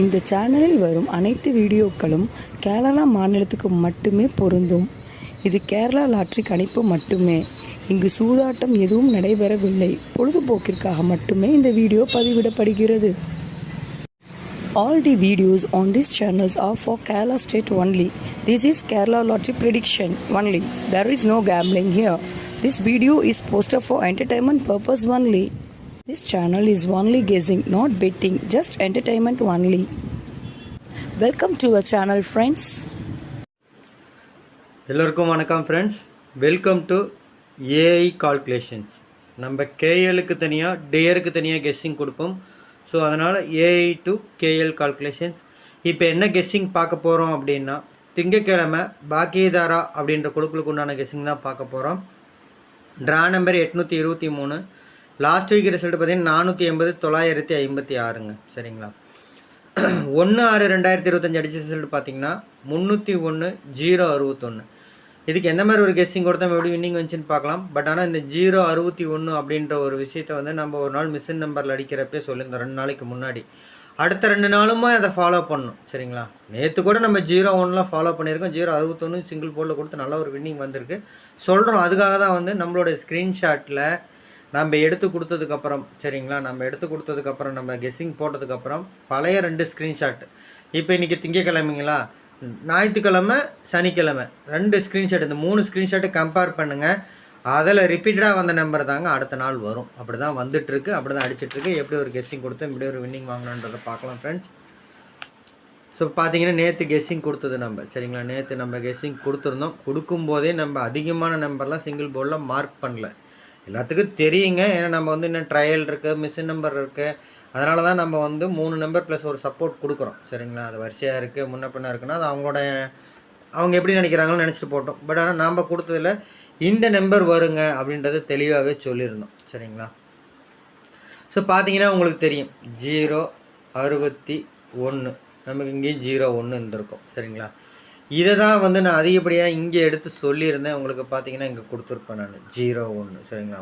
இந்த சேனலில் வரும் அனைத்து வீடியோக்களும் கேரளா மாநிலத்துக்கு மட்டுமே பொருந்தும். இது கேரளா லாட்டரி கணிப்பு மட்டுமே. இங்கு சூதாட்டம் எதுவும் நடைபெறவில்லை. பொழுதுபோக்கிற்காக மட்டுமே இந்த video பதிவிடப்படுகிறது. All the videos on these channels are for Kerala state only. This is Kerala lottery prediction only. There is no gambling here. This video is posted for entertainment purpose only. This channel is only guessing, not betting, just entertainment only. Welcome to our channel, friends. எல்லோருக்கும் வணக்கம் friends. Welcome to AI calculations. நம்ம கேஎலுக்கு தனியாக டேயருக்கு தனியாக guessing கொடுப்போம். So அதனால் AI to KL calculations. இப்போ என்ன guessing பார்க்க போகிறோம் அப்படின்னா, திங்கக்கிழமை பாக்கியதாரா அப்படின்ற குழுக்களுக்கு உண்டான கெஸ்ஸிங் தான் பார்க்க போகிறோம். Draw number 823. Last week result பார்த்தீங்கன்னா 480 956ங்க. சரிங்களா? 1/6/2025 அடிச்ச ரிசல்ட் பார்த்தீங்கன்னா 301 061. இதுக்கு எந்த மாதிரி ஒரு கெஸ்ஸிங் கொடுத்தா எப்படி வின்னிங் வந்துச்சுன்னு பார்க்கலாம். பட் ஆனால் இந்த 061 அப்படின்ற ஒரு விஷயத்த வந்து நம்ம ஒரு நாள் மிஷின் நம்பரில் அடிக்கிறப்பே சொல்லியிருந்தோம் 2 நாளைக்கு முன்னாடி. அடுத்த 2 நாளுமே அதை ஃபாலோ பண்ணணும். சரிங்களா? நேற்று கூட நம்ம 01 ஃபாலோ பண்ணியிருக்கோம். 061 சிங்கிள் போர்டில் கொடுத்து நல்ல ஒரு வின்னிங் வந்திருக்கு சொல்கிறோம். அதுக்காக தான் வந்து நம்மளோட ஸ்க்ரீன்ஷாட்டில் நம்ம எடுத்து கொடுத்ததுக்கப்புறம், சரிங்களா, நம்ம எடுத்து கொடுத்ததுக்கப்புறம் நம்ம கெஸ்ஸிங் போட்டதுக்கப்புறம் பழைய 2 ஸ்க்ரீன்ஷாட், இப்போ இன்றைக்கி திங்கக்கிழமைங்களா, ஞாயிற்றுக்கிழமை, சனிக்கிழமை 2 ஸ்க்ரீன்ஷாட், இந்த 3 ஸ்க்ரீன்ஷாட்டு கம்பேர் பண்ணுங்கள். அதில் ரிப்பீட்டடாக வந்த நம்பர் தாங்க அடுத்த நாள் வரும். அப்படி தான் வந்துட்டுருக்கு, அப்படி தான் அடிச்சிட்ருக்கு. எப்படி ஒரு கெஸ்ஸிங் கொடுத்து இப்படி ஒரு வின்னிங் வாங்கணுன்றதை பார்க்கலாம் ஃப்ரெண்ட்ஸ். ஸோ பார்த்தீங்கன்னா நேற்று கெஸ்ஸிங் கொடுத்தது நம்ம, சரிங்களா, நேற்று நம்ம கெஸ்ஸிங் கொடுத்துருந்தோம். கொடுக்கும்போதே நம்ம அதிகமான நம்பர்லாம் சிங்கிள் போர்டில் மார்க் பண்ணல. எல்லாத்துக்கும் தெரியுங்க, ஏன்னா நம்ம வந்து இன்னும் ட்ரையல் இருக்குது, மிஷின் நம்பர் இருக்குது. அதனால தான் நம்ம வந்து 3 நம்பர் ப்ளஸ் ஒரு சப்போர்ட் கொடுக்குறோம். சரிங்களா? அது வரிசையாக இருக்குது, முன்ன பின்ன இருக்குன்னா அது அவங்க எப்படி நினைக்கிறாங்கன்னு நினச்சிட்டு போட்டோம். பட் ஆனால் நாம் கொடுத்ததில் இந்த நம்பர் வருங்க அப்படின்றத தெளிவாகவே சொல்லியிருந்தோம். சரிங்களா? ஸோ பார்த்தீங்கன்னா உங்களுக்கு தெரியும் 061 நமக்கு இங்கேயும் 01 இருந்திருக்கும். சரிங்களா? இதை தான் வந்து நான் அதிகப்படியாக இங்கே எடுத்து சொல்லியிருந்தேன். உங்களுக்கு பார்த்தீங்கன்னா இங்கே கொடுத்துருப்பேன் நான் 01. சரிங்களா?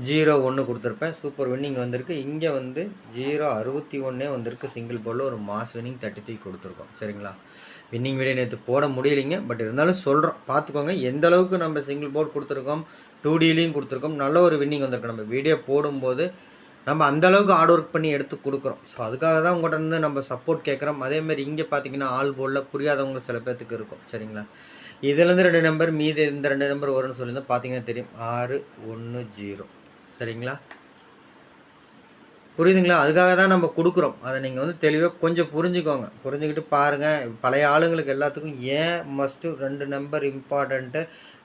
1001 கொடுத்துருப்பேன். சூப்பர் வின்னிங் வந்திருக்கு. இங்கே வந்து 061 வந்திருக்கு. சிங்கிள் போர்டில் ஒரு மாஸ் வின்னிங் 33 கொடுத்துருக்கோம். சரிங்களா? வின்னிங் வீடியோ நேற்று போட முடியலைங்க, பட் இருந்தாலும் சொல்கிறோம், பார்த்துக்கோங்க எந்த அளவுக்கு நம்ம சிங்கிள் போர்டு கொடுத்துருக்கோம், 2Dலையும் கொடுத்துருக்கோம். நல்ல ஒரு வின்னிங் வந்திருக்கு. நம்ம வீடியோ போடும்போது நம்ம அந்தளவுக்கு ஹார்ட் ஒர்க் பண்ணி எடுத்து கொடுக்குறோம். ஸோ அதுக்காக தான் உங்கள்கிட்ட இருந்து நம்ம சப்போர்ட் கேட்குறோம். அதேமாதிரி இங்கே பார்த்தீங்கன்னா ஆல் போர்டில் புரியாதவங்க சில பேர்த்துக்கு இருக்கும். சரிங்களா? இதுலேருந்து 2 நம்பர் மீது இந்த 2 நம்பர் வரும்னு சொல்லியிருந்தோம். பார்த்தீங்கன்னா தெரியும் 610. சரிங்களா? புரியுதுங்களா? அதுக்காக தான் நம்ம கொடுக்குறோம். அதை நீங்கள் வந்து தெளிவாக கொஞ்சம் புரிஞ்சுக்கோங்க. புரிஞ்சுக்கிட்டு பாருங்கள். பழைய ஆளுங்களுக்கு எல்லாத்துக்கும் ஏன் மஸ்ட்டு 2 நம்பர் இம்பார்ட்டண்ட்டு,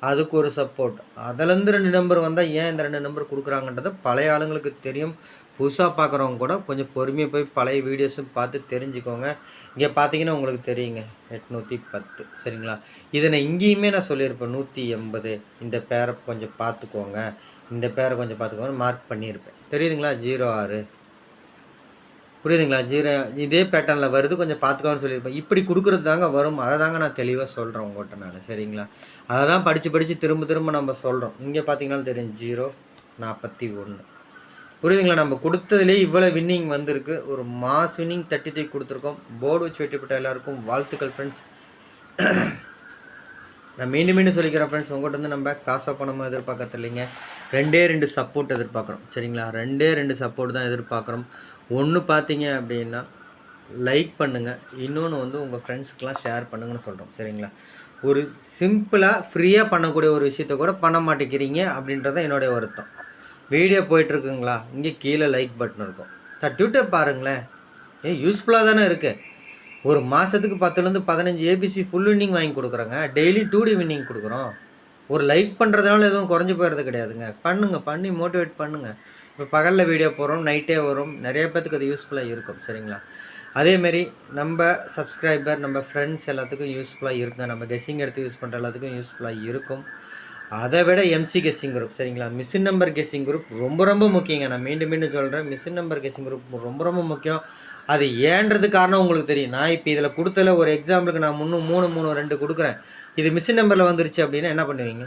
அதுக்கு ஒரு சப்போர்ட், அதிலேருந்து 2 நம்பர் வந்தால் ஏன் இந்த 2 நம்பர் கொடுக்குறாங்கன்றதை பழைய ஆளுங்களுக்கு தெரியும். புதுசாக பார்க்குறவங்க கூட கொஞ்சம் பொறுமையாக போய் பழைய வீடியோஸும் பார்த்து தெரிஞ்சுக்கோங்க. இங்கே பார்த்தீங்கன்னா உங்களுக்கு தெரியுங்க 810. சரிங்களா? இதை நான் இங்கேயுமே நான் சொல்லியிருப்பேன் 180. இந்த பேரை கொஞ்சம் பார்த்துக்கோங்க, இந்த பேரை கொஞ்சம் பார்த்துக்கோங்க மார்க் பண்ணியிருப்பேன். தெரியுதுங்களா? 06. புரியுதுங்களா? 0 இதே பேட்டர்னில் வருது, கொஞ்சம் பார்த்துக்கோன்னு சொல்லியிருப்பேன். இப்படி கொடுக்குறது தாங்க வரும். அதை தாங்க நான் தெளிவாக சொல்கிறேன் உங்கள்கிட்ட நான். சரிங்களா? அதை தான் படித்து திரும்ப நம்ம சொல்கிறோம். இங்கே பார்த்தீங்கன்னா தெரியும் 041. புரியுதுங்களா? நம்ம கொடுத்ததுலேயே இவ்வளோ வின்னிங் வந்திருக்கு. ஒரு மாஸ் வின்னிங் 33 கொடுத்துருக்கோம். போர்டு வச்சு வெட்டிப்பட்ட எல்லாருக்கும் வாழ்த்துக்கள் ஃப்ரெண்ட்ஸ். நான் மீண்டும் சொல்லிக்கிறேன் ஃப்ரெண்ட்ஸ், உங்கள்கிட்ட வந்து நம்ம காசை பணமாக எதிர்பார்க்கறது இல்லைங்க. 2 சப்போர்ட் எதிர்பார்க்குறோம். சரிங்களா? 2 சப்போர்ட் தான் எதிர்பார்க்குறோம். ஒன்று பார்த்தீங்க அப்படின்னா லைக் பண்ணுங்கள், இன்னொன்று வந்து உங்கள் ஃப்ரெண்ட்ஸுக்கெலாம் ஷேர் பண்ணுங்கன்னு சொல்கிறோம். சரிங்களா? ஒரு சிம்பிளாக ஃப்ரீயாக பண்ணக்கூடிய ஒரு விஷயத்த கூட பண்ண மாட்டேங்கிறீங்க அப்படின்றத என்னுடைய வருத்தம். வீடியோ போயிட்டுருக்குங்களா, இங்கே கீழே லைக் பட்டன் இருக்கும், தட்டிவிட்டு பாருங்களேன். யூஸ்ஃபுல்லாக தானே இருக்குது. ஒரு மாதத்துக்கு 10லேருந்து 15 ஏபிசி ஃபுல் வின்னிங் வாங்கி கொடுக்குறோங்க. டெய்லி 2D வின்னிங் கொடுக்குறோம். ஒரு லைக் பண்ணுறதுனால எதுவும் குறைஞ்சி போகிறது கிடையாதுங்க. பண்ணி மோட்டிவேட் பண்ணுங்கள். இப்போ பகலில் வீடியோ போகிறோம், நைட்டே வரும், நிறைய பேர்த்துக்கு அது யூஸ்ஃபுல்லாக இருக்கும். சரிங்களா? அதேமாரி நம்ம சப்ஸ்கிரைபர், நம்ம ஃப்ரெண்ட்ஸ் எல்லாத்துக்கும் யூஸ்ஃபுல்லாக இருக்குங்க. நம்ம கெஸ்ஸிங் எடுத்து யூஸ் பண்ணுற எல்லாத்துக்கும் யூஸ்ஃபுல்லாக இருக்கும். அதை விட எம்சி கெஸ்ஸிங் குரூப், சரிங்களா, மிஷின் நம்பர் கெஸ்ஸிங் குரூப் ரொம்ப முக்கியங்க. நான் மீண்டும் சொல்கிறேன், மிஷின் நம்பர் கெஸ்ஸிங் குரூப் ரொம்ப முக்கியம். அது ஏன்றது காரணம் உங்களுக்கு தெரியும். நான் இப்போ இதில் கொடுத்தல ஒரு எக்ஸாம்பிளுக்கு நான் 3 கொடுக்குறேன். இது மிஷின் நம்பரில் வந்துருச்சு அப்படின்னா என்ன பண்ணுவீங்க?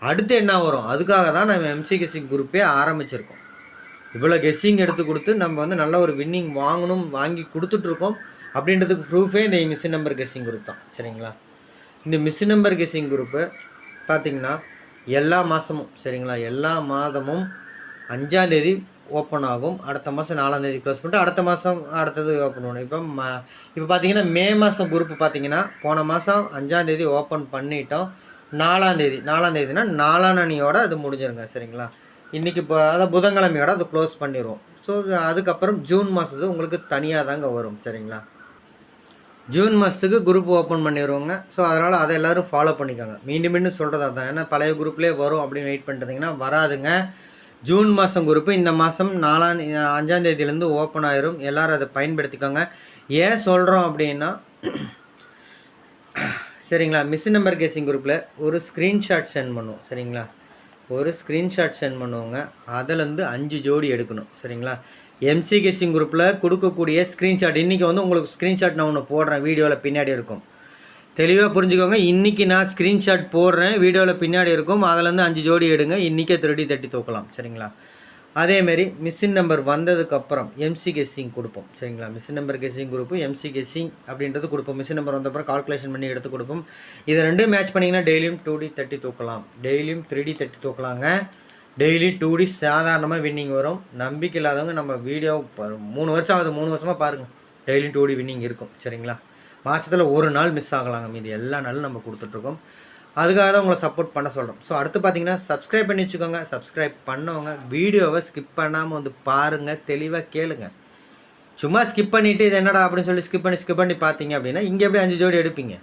அடுத்து என்ன வரும்? அதுக்காக தான் நம்ம எம்சி கெஸ்ஸிங் குரூப்பே ஆரம்பிச்சிருக்கோம். இவ்வளோ கெஸ்ஸிங் எடுத்து கொடுத்து நம்ம வந்து நல்ல ஒரு வின்னிங் வாங்கி கொடுத்துட்ருக்கோம் அப்படின்றதுக்கு ப்ரூஃபே இந்த மிஷின் நம்பர் கெஸ்ஸிங் குரூப் தான். சரிங்களா? இந்த மிஷின் நம்பர் கெஸ்ஸிங் குரூப்பு பார்த்திங்கன்னா எல்லா மாதமும், சரிங்களா, எல்லா மாதமும் 5ஆம் தேதி ஓப்பன் ஆகும். அடுத்த மாதம் 4ஆம் தேதி க்ளோஸ் பண்ணிட்டு அடுத்த மாதம் அடுத்தது ஓப்பன் பண்ணணும். இப்போ பார்த்தீங்கன்னா மே மாதம் குரூப்பு பார்த்தீங்கன்னா போன மாதம் 5ஆம் தேதி ஓப்பன் பண்ணிட்டோம். 4ஆம் தேதினா நாளானணியோட அது முடிஞ்சிருங்க. சரிங்களா? இன்றைக்கி இப்போ அதாவது புதன்கிழமையோட அது க்ளோஸ் பண்ணிடுவோம். ஸோ அதுக்கப்புறம் ஜூன் மாதத்துக்கு உங்களுக்கு தனியாக தாங்க வரும். சரிங்களா? ஜூன் மாதத்துக்கு குரூப் ஓப்பன் பண்ணிடுவோங்க. ஸோ அதனால் அதை எல்லோரும் ஃபாலோ பண்ணிக்கோங்க. மீண்டும் சொல்கிறதா தான், ஏன்னா பழைய குரூப்லேயே வரும் அப்படின்னு வெயிட் பண்ணிட்டீங்கன்னா வராதுங்க. ஜூன் மாதம் குரூப்பு இந்த மாதம் 5ஆம் தேதியிலேருந்து ஓப்பன் ஆயிரும். எல்லோரும் அதை பயன்படுத்திக்கோங்க. ஏன் சொல்கிறோம் அப்படின்னா, சரிங்களா, மிஷின் நம்பர் கேசிங் குரூப்பில் ஒரு ஸ்க்ரீன்ஷாட் சென்ட் பண்ணுவோம். சரிங்களா? ஒரு ஸ்க்ரீன்ஷாட் சென்ட் பண்ணுவோங்க. அதிலேருந்து 5 ஜோடி எடுக்கணும். சரிங்களா? எம்சி கேசிங் குரூப்பில் கொடுக்கக்கூடிய ஸ்க்ரீன்ஷாட் இன்றைக்கி வந்து உங்களுக்கு ஸ்க்ரீன்ஷாட் நான் ஒன்று போடுறேன், வீடியோவில் பின்னாடி இருக்கும். தெளிவாக புரிஞ்சுக்கோங்க. இன்றைக்கி நான் ஸ்க்ரீன்ஷாட் போடுறேன், வீடியோவில் பின்னாடி இருக்கும். அதிலேருந்து 5 ஜோடி எடுங்க. இன்றைக்கே தட்டி தூக்கலாம். சரிங்களா? அதேமாரி மிஷின் நம்பர் வந்ததுக்கப்புறம் எம்சி கெஸ்ஸிங் கொடுப்போம். சரிங்களா? Machine number guessing group MC guessing அப்படின்றது கொடுப்போம். மிஷின் நம்பர் வந்தப்பறம் கால்குலேஷன் பண்ணி எடுத்து கொடுப்போம். இதை ரெண்டும் மேட்ச் பண்ணிங்கன்னா டெய்லியும் 2D தட்டி தூக்கலாம், டெய்லியும் 3D தட்டி தூக்கலாங்க. டெய்லி 2D சாதாரணமாக வின்னிங் வரும். நம்பிக்கை இல்லாதவங்க நம்ம வீடியோ 3 வருஷம் ஆகுது, 3 வருஷமாக பாருங்கள், டெய்லியும் 2D வின்னிங் இருக்கும். சரிங்களா? மாதத்தில் ஒரு நாள் மிஸ் ஆகலாங்க, மீது எல்லா நாளும் நம்ம கொடுத்துட்ருக்கோம். அதுக்காக தான் உங்களை சப்போர்ட் பண்ண சொல்கிறோம். ஸோ அடுத்து பார்த்தீங்கன்னா சப்ஸ்கிரைப் பண்ணி வச்சுக்கோங்க. சப்ஸ்கிரைப் பண்ணவங்க வீடியோவை ஸ்கிப் பண்ணாமல் வந்து பாருங்கள், தெளிவாக கேளுங்க. சும்மா ஸ்கிப் பண்ணிவிட்டு இது என்னடா அப்படின்னு சொல்லி ஸ்கிப் பண்ணி பார்த்தீங்க அப்படின்னா இங்கே எப்படி 5 ஜோடி எடுப்பீங்க?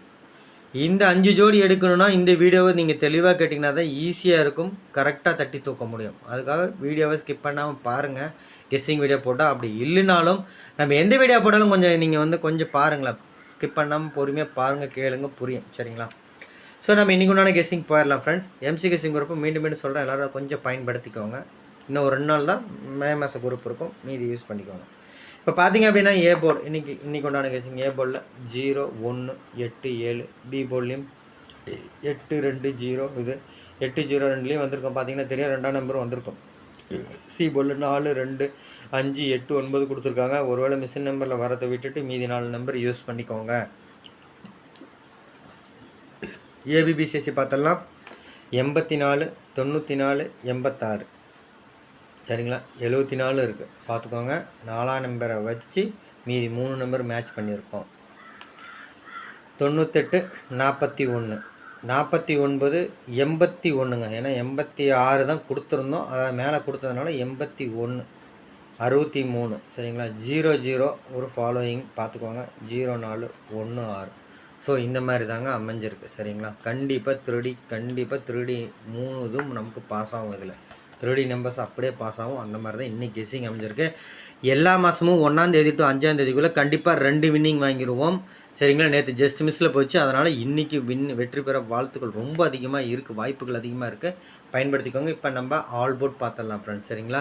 இந்த 5 ஜோடி எடுக்கணும்னா இந்த வீடியோவை நீங்கள் தெளிவாக கேட்டிங்கன்னா தான் ஈஸியாக இருக்கும், கரெக்டாக தட்டி தூக்க முடியும். அதுக்காக வீடியோவை ஸ்கிப் பண்ணாமல் பாருங்கள். கெஸ்ஸிங் வீடியோ போட்டால் அப்படி இல்லைனாலும் நம்ம எந்த வீடியோ போட்டாலும் கொஞ்சம் நீங்கள் வந்து கொஞ்சம் பாருங்களேன், ஸ்கிப் பண்ணாமல் பொறுமையாக பாருங்கள், கேளுங்க, புரியும். சரிங்களா? ஸோ நம்ம இன்றைக்கு உண்டான கெஸ்ஸிங் போயிடலாம் ஃப்ரெண்ட்ஸ். எம்சி கெஸ்ஸிங் குரூப்பு மீண்டும் சொல்கிறேன், எல்லோரும் கொஞ்சம் பயன்படுத்திக்கோங்க. இன்னும் ஒரு 2 நாள் தான் மே மாத குரூப் இருக்கும், மீதி யூஸ் பண்ணிக்கோங்க. இப்போ பார்த்தீங்க அப்படின்னா ஏ போர்டு இன்றைக்கி உண்டான கெஸ்ஸிங் ஏ போர்டில் 0 1 8 7, பி போர்ட்லேயும் 8 2 0, இது 8 0 2லேயும் வந்திருக்கும். பார்த்தீங்கன்னா தெரியும், 2ஆம் நம்பரும் வந்திருக்கும். சி போர்டில் 4 2 5 8 9 கொடுத்துருக்காங்க. ஒருவேளை மிஷின் நம்பரில் வரதை விட்டுட்டு மீதி 4 நம்பர் யூஸ் பண்ணிக்கோங்க. ஏபிபிசிஎஸ்சி பார்த்தலாம் 84 94 86, சரிங்களா, 74 இருக்குது. பார்த்துக்கோங்க. 4ஆம் நம்பரை வச்சு மீதி 3 நம்பர் மேட்ச் பண்ணியிருக்கோம். 98 41 49 81ங்க. ஏன்னா 86 தான் கொடுத்துருந்தோம், அதை மேலே கொடுத்ததுனால 81 63, சரிங்களா. 00 ஒரு ஃபாலோயிங் பார்த்துக்கோங்க. 04 16. ஸோ இந்த மாதிரி தாங்க அமைஞ்சிருக்கு. சரிங்களா? கண்டிப்பாக 3D 3 இதுவும் நமக்கு பாஸ் ஆகும். இதில் 3D நம்பர்ஸ் அப்படியே பாஸ் ஆகும். அந்த மாதிரி தான் இன்றைக்கி கெஸ்ஸிங் அமைஞ்சிருக்கு. எல்லா மாதமும் 1ஆம் தேதி டு 5ஆம் தேதிக்குள்ளே கண்டிப்பாக 2 வின்னிங் வாங்கிடுவோம். சரிங்களா? நேற்று ஜஸ்ட் மிஸ்ஸில் போச்சு, அதனால் இன்றைக்கி வெற்றி பெற வாழ்த்துக்கள் ரொம்ப அதிகமாக இருக்குது, வாய்ப்புகள் அதிகமாக இருக்குது, பயன்படுத்திக்கோங்க. இப்போ நம்ம ஆல் போர்ட் பார்த்துடலாம் ஃப்ரெண்ட்ஸ். சரிங்களா?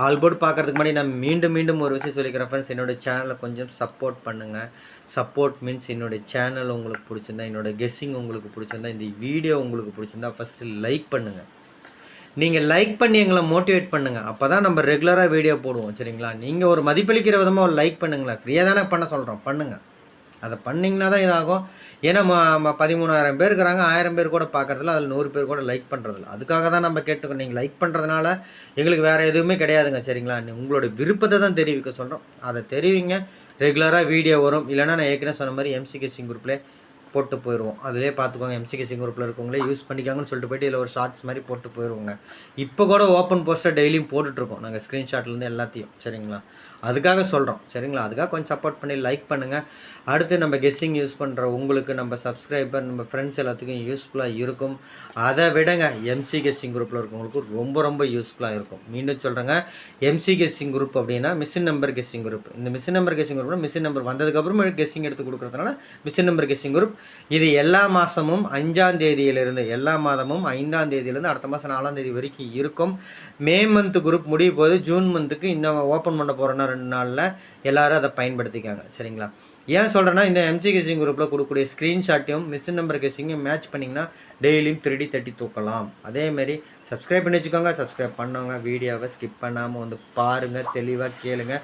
ஆல் போர்ட் பார்க்குறதுக்கு முன்னாடி நான் மீண்டும் ஒரு விஷயம் சொல்லிக்கிறேன் ஃப்ரெண்ட்ஸ். என்னோடய சேனலை கொஞ்சம் சப்போர்ட் பண்ணுங்கள். சப்போர்ட் மீன்ஸ் என்னுடைய சேனல் உங்களுக்கு பிடிச்சிருந்தா, என்னோடய கெஸ்ஸிங் உங்களுக்கு பிடிச்சிருந்தா, இந்த வீடியோ உங்களுக்கு பிடிச்சிருந்தா ஃபஸ்ட்டு லைக் பண்ணுங்கள். நீங்கள் லைக் பண்ணி எங்களை மோட்டிவேட் பண்ணுங்கள். அப்போ தான் நம்ம ரெகுலராக வீடியோ போடுவோம். சரிங்களா? நீங்கள் ஒரு மதிப்பளிக்கிற விதமாக ஒரு லைக் பண்ணுங்களேன். ஃப்ரீயாக தானே பண்ண சொல்கிறோம், பண்ணுங்கள். அதை பண்ணிங்கன்னா தான் இதாகும். ஏன்னா 13,000 பேர் இருக்கிறாங்க, 1000 பேர் கூட பார்க்குறதில்ல, அதில் 100 பேர் கூட லைக் பண்ணுறதில்ல. அதுக்காக தான் நம்ம கேட்டுக்கிறோம். நீங்கள் லைக் பண்ணுறதுனால எங்களுக்கு வேறு எதுவுமே கிடையாதுங்க. சரிங்களா? உங்களோட விருப்பத்தை தான் தெரிவிக்க சொல்கிறோம், அதை தெரிவிங்க. ரெகுலராக வீடியோ வரும். இல்லைனா நான் ஏற்கனவே சொன்ன மாதிரி எம்சி கெஸ்ஸிங் குரூப்லேயே போட்டு போயிடுவோம். அதிலே பார்த்துக்கோங்க. எம்சி கெஸ்ஸிங் குரூப்பில் இருக்கவங்களே யூஸ் பண்ணிக்காங்கன்னு சொல்லிட்டு போய்ட்டு இதில் ஒரு ஷார்ட்ஸ் மாதிரி போட்டு போயிடுவோங்க. இப்போ கூட ஓப்பன் போஸ்ட்டை டெய்லியும் போட்டுட்ருக்கோம் நாங்கள், ஸ்க்ரீன்ஷாட்லேருந்து எல்லாத்தையும். சரிங்களா? அதுக்காக சொல்கிறோம். சரிங்களா? அதுக்காக கொஞ்சம் சப்போர்ட் பண்ணி லைக் பண்ணுங்கள். அடுத்து நம்ம கெஸ்ஸிங் யூஸ் பண்ணுற உங்களுக்கு, நம்ம சப்ஸ்கிரைபர், நம்ம ஃப்ரெண்ட்ஸ் எல்லாத்துக்கும் யூஸ்ஃபுல்லாக இருக்கும். அதை விடங்க எம்சி கெஸ்ஸிங் குரூப்பில் இருக்கவங்களுக்கு ரொம்ப யூஸ்ஃபுல்லாக இருக்கும். மீண்டும் சொல்கிறேங்க, எம்சி கெஸ்ஸிங் குரூப் அப்படின்னா மிஷின் நம்பர் கெஸ்ஸிங் குரூப். இந்த மிஷின் நம்பர் கெஸ்ஸிங் குரூப்னா மிஷின் நம்பர் வந்ததுக்கப்புறம் கெஸ்ஸிங் எடுத்து கொடுக்குறதுனால மிஷின் நம்பர் கெஸ்ஸிங் குரூப். இது எல்லா மாதமும் 5ஆம் தேதியிலிருந்து, எல்லா மாதமும் 5ஆம் தேதியிலேருந்து அடுத்த மாதம் 4ஆம் தேதி வரைக்கும் இருக்கும். மே மந்த் குரூப் முடிய போது ஜூன் மந்த்துக்கு இந்த ஓப்பன் பண்ண போகிறோன்னா 2 நாளில் எல்லோரும் அதை பயன்படுத்திக்காங்க. சரிங்களா? ஏன் சொல்கிறேன்னா இந்த எம்சி கெஸ்ஸிங் குரூப்பில் கொடுக்கக்கூடிய ஸ்க்ரீன்ஷாட்டையும் மிஷின் நம்பர் கெஸ்ஸிங்கையும் மேட்ச் பண்ணிங்கன்னா டெய்லியும் 3D தட்டி தூக்கலாம். அதேமாரி சப்ஸ்கிரைப் பண்ணி வச்சுக்கோங்க. சப்ஸ்கிரைப் பண்ணவங்க வீடியோவை ஸ்கிப் பண்ணாமல் வந்து பாருங்கள், தெளிவாக கேளுங்க.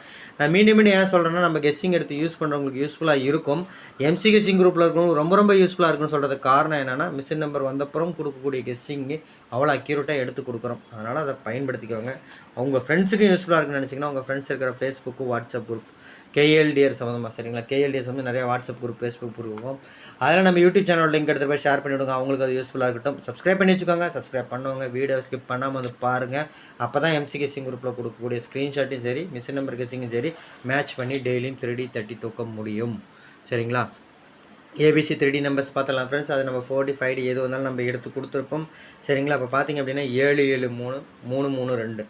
நான் மீண்டும் ஏன் சொல்கிறேன்னா நம்ம கெஸ்ஸிங் எடுத்து யூஸ் பண்ணுறவங்களுக்கு யூஸ்ஃபுல்லாக இருக்கும். எம்சி கெஸ்ஸிங் குரூப்பில் இருக்கிறவங்க ரொம்ப யூஸ்ஃபுல்லாக இருக்குன்னு சொல்கிறதுக்கு காரணம் என்னென்னா மிஷின் நம்பர் வந்தப்புறம் கொடுக்கக்கூடிய கெஸ்ஸிங்கு அவ்வளோ அக்யூரேட்டாக எடுத்து கொடுக்குறோம். அதனால் அதை பயன்படுத்திக்கோங்க. உங்கள் ஃப்ரெண்ட்ஸுக்கும் யூஸ்ஃபுல்லாக இருக்குன்னு நினச்சிங்கன்னா உங்கள் ஃப்ரெண்ட்ஸ் இருக்கிற ஃபேஸ்புக்கு, வாட்ஸ்அப் குரூப் கேஎல்டிஆர் சம்மந்தமாக சரிங்களா, கேஎல்டிஆர் சம்மந்தம் நிறையா வாட்ஸ்அப் குரூப், ஃபேஸ்புக் குரூப் இருக்கும். அதில் நம்ம யூடியூப் சேனல் லிங்க் எடுத்து போய் ஷேர் பண்ணிவிடுங்க. அவங்களுக்கு அது யூஸ்ஃபுல்லாக இருக்கட்டும். சப்ஸ்கிரைப் பண்ணி வச்சுக்கோங்க. சப்ஸ்கிரைப் பண்ணுவாங்க, வீடியோ ஸ்கிப் பண்ணாமல் வந்து பாருங்கள். அப்போ தான் எம்சி கெஸ்ஸிங் குரூப்பில் கொடுக்கக்கூடிய ஸ்க்ரீன்ஷாட்டும் சரி, மிஷின் நம்பர் கெஸ்ஸிங்கும் சரி மேட்ச் பண்ணி டெய்லியும் 3D தட்டி தூக்க முடியும். சரிங்களா, ஏபிசி 3D நம்பர்ஸ் பார்த்தலாம் ஃப்ரெண்ட்ஸ். அது நம்ம 40, 5D எது வந்தாலும் நம்ம எடுத்து கொடுத்துருப்போம். சரிங்களா, இப்போ பார்த்தீங்க அப்படின்னா 773-332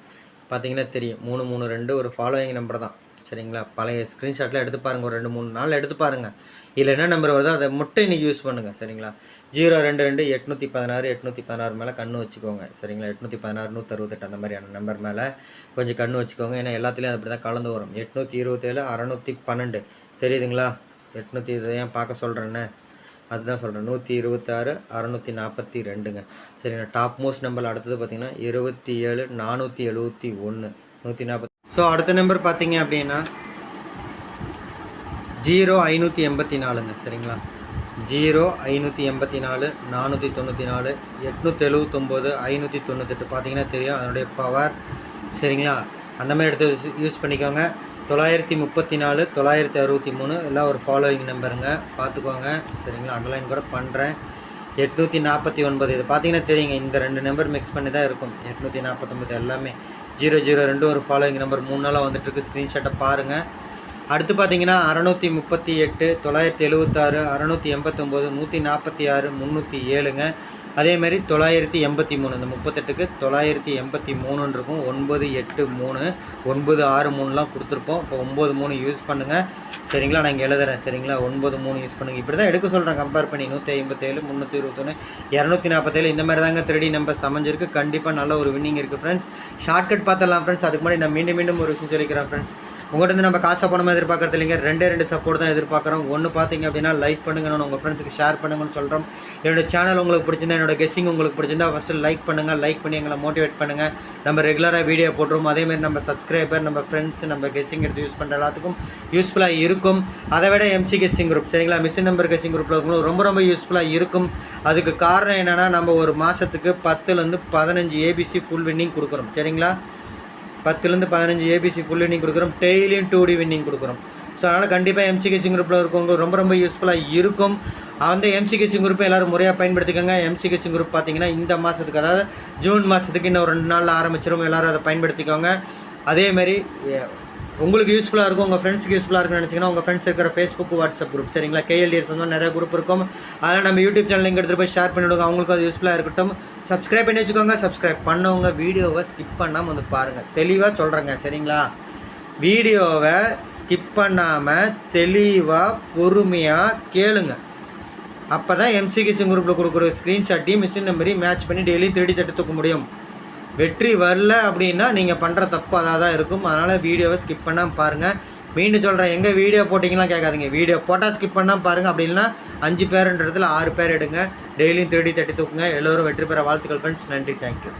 பார்த்தீங்கன்னா தெரியும். 332 ஒரு ஃபாலோயிங் நம்பர் தான். சரிங்களா, பழைய ஸ்க்ரீன்ஷாட்டில் எடுத்து பாருங்கள். ஒரு 2-3 நாள் எடுத்து பாருங்கள். இதில் என்ன நம்பர் வருதோ அதை மட்டும் இன்றைக்கி யூஸ் பண்ணுங்கள். சரிங்களா, 022 816 816 மேலே கண்ணு வச்சுக்கோங்க. சரிங்களா, 816 168 அந்த மாதிரியான நம்பர் மேலே கொஞ்சம் கண்ணு வச்சுக்கோங்க. ஏன்னா எல்லாத்துலேயும் அப்படி தான் கலந்து வரும். 827 612 தெரியுதுங்களா? 820 ஏன் பார்க்க சொல்கிறேன்னு அதுதான் சொல்கிறேன். 126 642ங்க. சரிங்களா, டாப் மோஸ்ட் நம்பர் அடுத்தது பார்த்திங்கன்னா 27 471 140. ஸோ அடுத்த நம்பர் பார்த்தீங்க அப்படின்னா 0584ங்க. சரிங்களா, 0584 494 879 598 பார்த்தீங்கன்னா தெரியும் அதனுடைய பவர். சரிங்களா, அந்த மாதிரி எடுத்து யூஸ் பண்ணிக்கோங்க. 934 963 எல்லாம் ஒரு ஃபாலோயிங் நம்பருங்க, பார்த்துக்கோங்க. சரிங்களா, அண்டர்லைன் கூட பண்ணுறேன். 849 இது பார்த்தீங்கன்னா தெரியுங்க. இந்த 2 நம்பர் மிக்ஸ் பண்ணி தான் இருக்கும். 849 எல்லாமே 002 ஒரு ஃபாலோயிங் நம்பர் 3 நாளாக வந்துட்டுருக்கு. ஸ்க்ரீன்ஷாட்டை பாருங்கள். அடுத்து பார்த்தீங்கன்னா 638 976 689 146 307ங்க. அதேமாரி 983 இந்த 38க்கு 983 இருக்கும். 983 963லாம் கொடுத்துருப்போம். இப்போ 93 யூஸ் பண்ணுங்கள். சரிங்களா, நான் இங்கே எழுதுறேன். சரிங்களா, 93 யூஸ் பண்ணுங்கள். இப்படி தான் எடுக்க சொல்கிறேன் கம்பேர் பண்ணி. 157 321 247 இந்த மாதிரி தாங்க 3D நம்பர்ஸ் அமைஞ்சிருக்கு. கண்டிப்பாக நல்ல ஒரு வின்னிங் இருக்குது ஃப்ரெண்ட்ஸ். ஷார்ட்கட் பார்த்துடலாம் ஃப்ரெண்ட்ஸ். அதுக்கு முன்னாடி நான் மீண்டும் ஒரு விஷயம் சொல்லிக்கிறேன் ஃப்ரெண்ட்ஸ். உங்கள்கிட்ட நம்ம காசை பணமாக எதிர்பார்க்கறது இல்லைங்க. 2 சப்போர்ட் தான் எதிர்பார்க்குறோம். ஒன்று பார்த்தீங்க அப்படின்னா லைக் பண்ணுங்கன்னு உங்கள் ஃப்ரெண்ட்ஸுக்கு ஷேர் பண்ணுங்கன்னு சொல்கிறோம். என்னோடய சேனல் உங்களுக்கு பிடிச்சிருந்தா, என்னோட கெஸ்ஸிங் உங்களுக்கு பிடிச்சிருந்தா ஃபஸ்ட்டு லைக் பண்ணுங்கள். லைக் பண்ணி எங்களை மோட்டிவேட் பண்ணுங்கள். நம்ம ரெகுலராக வீடியோ போட்டுருவோம். அதேமாதிரி நம்ம சப்ஸ்கிரைபர், நம்ம ஃப்ரெண்ட்ஸ், நம்ம கெஸ்ஸிங் எடுத்து யூஸ் பண்ணுற எல்லாத்துக்கும் யூஸ்ஃபுல்லாக இருக்கும். அதை விட எம்சி கெஸ்ஸிங் குரூப் சரிங்களா, மிஷின் நம்பர் கெஸ்ஸிங் குரூப்பில் இருக்கும்போது ரொம்ப யூஸ்ஃபுல்லாக இருக்கும். அதுக்கு காரணம் என்னென்னா நம்ம ஒரு மாதத்துக்கு 10லேருந்து 15 ஏபிசி ஃபுல் வின்னிங் கொடுக்குறோம். சரிங்களா, 10லேருந்து 15 ஏபிசி ஃபுல் வின்னிங் கொடுக்குறோம். டெய்லியும் 2D வின்னிங் கொடுக்குறோம். ஸோ அதனால் கண்டிப்பாக எம்சி கெஸ்ஸிங் குரூப்பில் இருக்கவங்க ரொம்ப யூஸ்ஃபுல்லாக இருக்கும். அந்த எம்சி கெஸ்ஸிங் குரூப்பை எல்லோரும் முறையாக பயன்படுத்திக்கோங்க. எம்சி கெஸ்ஸிங் குரூப் பார்த்தீங்கன்னா இந்த மாதத்துக்கு, அதாவது ஜூன் மாதத்துக்கு இன்னும் 2 நாளில் ஆரம்பிச்சிடும். எல்லோரும் அதை பயன்படுத்திக்கோங்க. அதேமாரி உங்களுக்கு யூஸ்ஃபுல்லாக இருக்கும், உங்கள் ஃப்ரெண்ட்ஸுக்கு யூஸ்ஃபுல்லாக இருக்குன்னு நினச்சிங்கன்னா உங்கள் ஃப்ரெண்ட்ஸ் இருக்கிற ஃபேஸ்புக், வாட்ஸ்அப் குரூப் சரிங்களா, கேஎல்டிஎஸ் வந்து நிறைய குரூப் இருக்கும். அதனால் நம்ம யூடியூப் சேனல் லிங்க் எடுத்துகிட்டு போய் ஷேர் பண்ணிவிடுங்க. அவங்களுக்கு அது யூஸ்ஃபுல்லாக இருக்கட்டும். சப்ஸ்கிரைப் பண்ணி வச்சுக்கோங்க. சப்ஸ்கிரைப் பண்ணவங்க வீடியோவை ஸ்கிப் பண்ணாமல் வந்து பாருங்கள். தெளிவாக சொல்கிறேங்க. சரிங்களா, வீடியோவை ஸ்கிப் பண்ணாமல் தெளிவாக பொறுமையாக கேளுங்க. அப்போ தான் எம்சி கெஸ்ஸிங் குரூப்பில் கொடுக்குற ஸ்க்ரீன்ஷாட்டையும் மிஷின் நம்பரையும் மேட்ச் பண்ணி டெய்லியும் 3D தட்டி தூக்க முடியும். வெற்றி வரல அப்படின்னா நீங்கள் பண்ணுற தப்பு அதாக தான் இருக்கும். அதனால் வீடியோவை ஸ்கிப் பண்ணாமல் பாருங்கள். மீண்டும் சொல்கிறேன், எங்கே வீடியோ போட்டிங்கலாம் கேட்காதீங்க. வீடியோ போட்டால் ஸ்கிப் பண்ணாமல் பாருங்கள். அப்படி இல்லைனா 5 பேருன்ற இடத்துல 6 பேர் எடுங்க. டெய்லியும் 3D தட்டி தூக்குங்க. எல்லோரும் வெற்றி பெற வாழ்த்துக்கள் ஃப்ரெண்ட்ஸ். நன்றி, தேங்க்யூ.